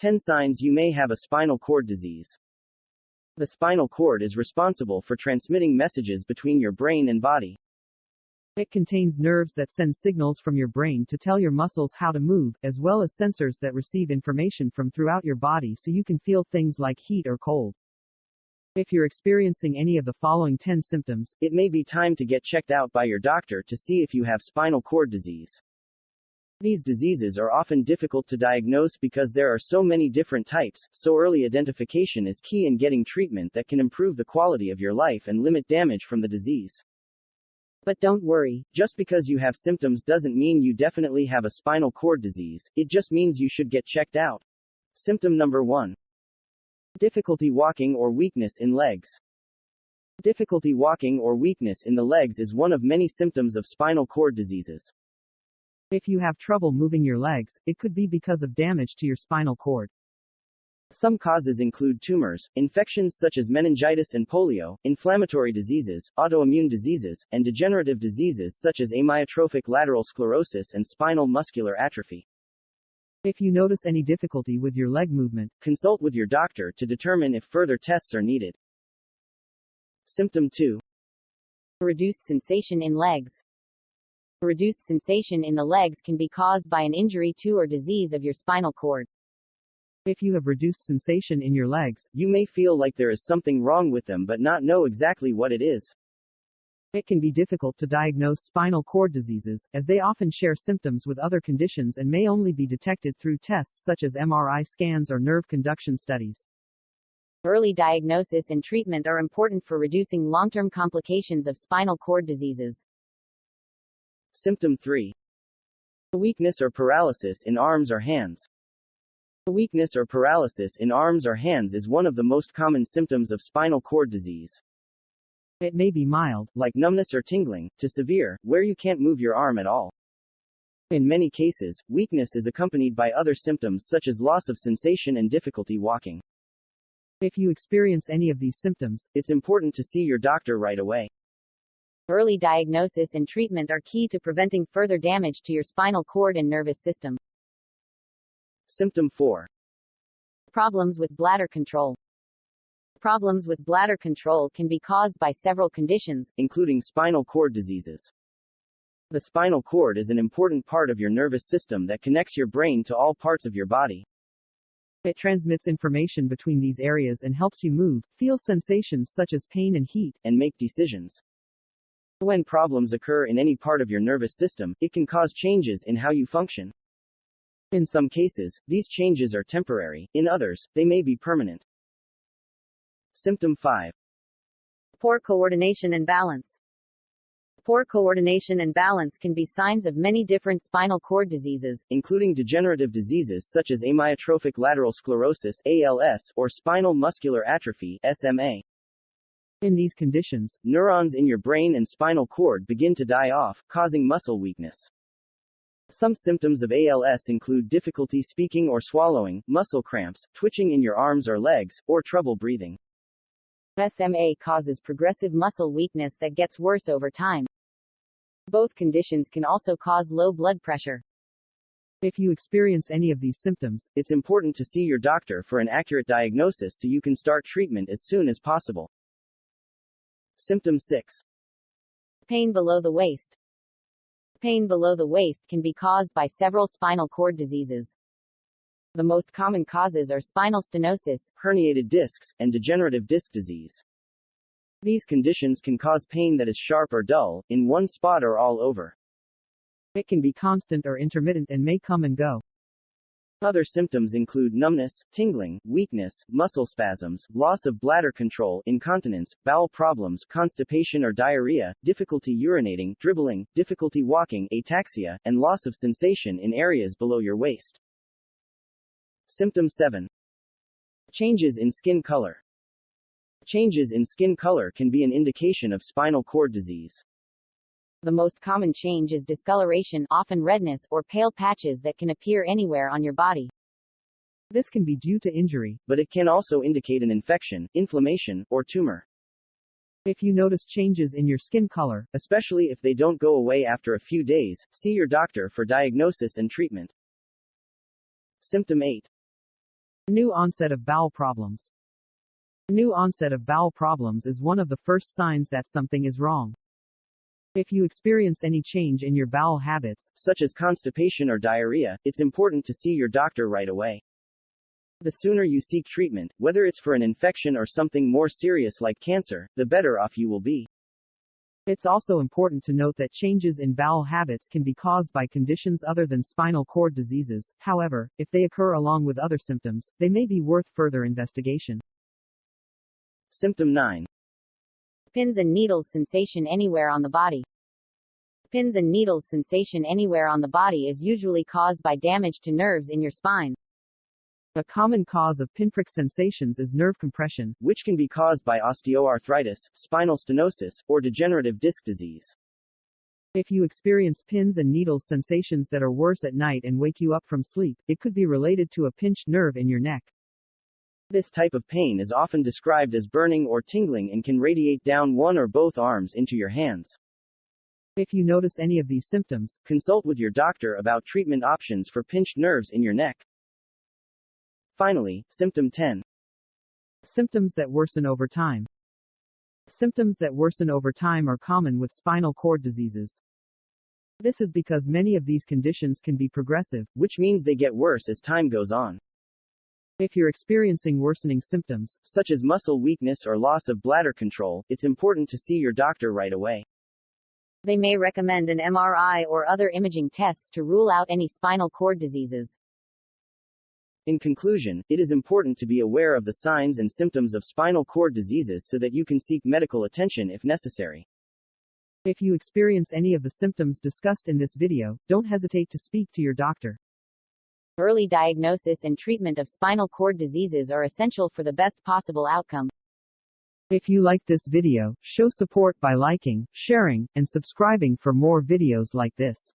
10 signs you may have a spinal cord disease. The spinal cord is responsible for transmitting messages between your brain and body. It contains nerves that send signals from your brain to tell your muscles how to move, as well as sensors that receive information from throughout your body so you can feel things like heat or cold. If you're experiencing any of the following 10 symptoms, it may be time to get checked out by your doctor to see if you have spinal cord disease. These diseases are often difficult to diagnose because there are so many different types, so early identification is key in getting treatment that can improve the quality of your life and limit damage from the disease. But don't worry, just because you have symptoms doesn't mean you definitely have a spinal cord disease, it just means you should get checked out. Symptom number 1. Difficulty walking or weakness in legs. Difficulty walking or weakness in the legs is one of many symptoms of spinal cord diseases. If you have trouble moving your legs, it could be because of damage to your spinal cord. Some causes include tumors, infections such as meningitis and polio, inflammatory diseases, autoimmune diseases, and degenerative diseases such as amyotrophic lateral sclerosis and spinal muscular atrophy. If you notice any difficulty with your leg movement, consult with your doctor to determine if further tests are needed. Symptom 2. Reduced sensation in legs. Reduced sensation in the legs can be caused by an injury to or disease of your spinal cord. If you have reduced sensation in your legs, you may feel like there is something wrong with them but not know exactly what it is. It can be difficult to diagnose spinal cord diseases, as they often share symptoms with other conditions and may only be detected through tests such as MRI scans or nerve conduction studies. Early diagnosis and treatment are important for reducing long-term complications of spinal cord diseases. Symptom 3. Weakness or paralysis in arms or hands. Weakness or paralysis in arms or hands is one of the most common symptoms of spinal cord disease. It may be mild, like numbness or tingling, to severe, where you can't move your arm at all. In many cases, weakness is accompanied by other symptoms such as loss of sensation and difficulty walking. If you experience any of these symptoms, it's important to see your doctor right away. Early diagnosis and treatment are key to preventing further damage to your spinal cord and nervous system. Symptom 4. Problems with bladder control. Problems with bladder control can be caused by several conditions, including spinal cord diseases. The spinal cord is an important part of your nervous system that connects your brain to all parts of your body. It transmits information between these areas and helps you move, feel sensations such as pain and heat, and make decisions. When problems occur in any part of your nervous system, it can cause changes in how you function. In some cases, these changes are temporary, in others, they may be permanent. Symptom 5. Poor coordination and balance. Poor coordination and balance can be signs of many different spinal cord diseases, including degenerative diseases such as amyotrophic lateral sclerosis (ALS) or spinal muscular atrophy (SMA). In these conditions, neurons in your brain and spinal cord begin to die off, causing muscle weakness. Some symptoms of ALS include difficulty speaking or swallowing, muscle cramps, twitching in your arms or legs, or trouble breathing. SMA causes progressive muscle weakness that gets worse over time. Both conditions can also cause low blood pressure. If you experience any of these symptoms, it's important to see your doctor for an accurate diagnosis so you can start treatment as soon as possible. Symptom 6. Pain below the waist. Pain below the waist can be caused by several spinal cord diseases. The most common causes are spinal stenosis, herniated discs, and degenerative disc disease. These conditions can cause pain that is sharp or dull, in one spot or all over. It can be constant or intermittent and may come and go. Other symptoms include numbness, tingling, weakness, muscle spasms, loss of bladder control, incontinence, bowel problems, constipation or diarrhea, difficulty urinating, dribbling, difficulty walking, ataxia, and loss of sensation in areas below your waist. Symptom 7. Changes in skin color. Changes in skin color can be an indication of spinal cord disease. The most common change is discoloration, often redness, or pale patches that can appear anywhere on your body. This can be due to injury, but it can also indicate an infection, inflammation, or tumor. If you notice changes in your skin color, especially if they don't go away after a few days, see your doctor for diagnosis and treatment. Symptom 8. New onset of bowel problems. New onset of bowel problems is one of the first signs that something is wrong. If you experience any change in your bowel habits, such as constipation or diarrhea, it's important to see your doctor right away. The sooner you seek treatment, whether it's for an infection or something more serious like cancer, the better off you will be. It's also important to note that changes in bowel habits can be caused by conditions other than spinal cord diseases. However, if they occur along with other symptoms, they may be worth further investigation. Symptom 9. Pins and needles sensation anywhere on the body. Pins and needles sensation anywhere on the body is usually caused by damage to nerves in your spine. A common cause of pinprick sensations is nerve compression, which can be caused by osteoarthritis, spinal stenosis, or degenerative disc disease. If you experience pins and needles sensations that are worse at night and wake you up from sleep, it could be related to a pinched nerve in your neck. This type of pain is often described as burning or tingling and can radiate down one or both arms into your hands. If you notice any of these symptoms, consult with your doctor about treatment options for pinched nerves in your neck. Finally, symptom 10. Symptoms that worsen over time. Symptoms that worsen over time are common with spinal cord diseases. This is because many of these conditions can be progressive, which means they get worse as time goes on. If you're experiencing worsening symptoms, such as muscle weakness or loss of bladder control, it's important to see your doctor right away. They may recommend an MRI or other imaging tests to rule out any spinal cord diseases. In conclusion, it is important to be aware of the signs and symptoms of spinal cord diseases so that you can seek medical attention if necessary. If you experience any of the symptoms discussed in this video, don't hesitate to speak to your doctor. Early diagnosis and treatment of spinal cord diseases are essential for the best possible outcome. If you like this video, show support by liking, sharing, and subscribing for more videos like this.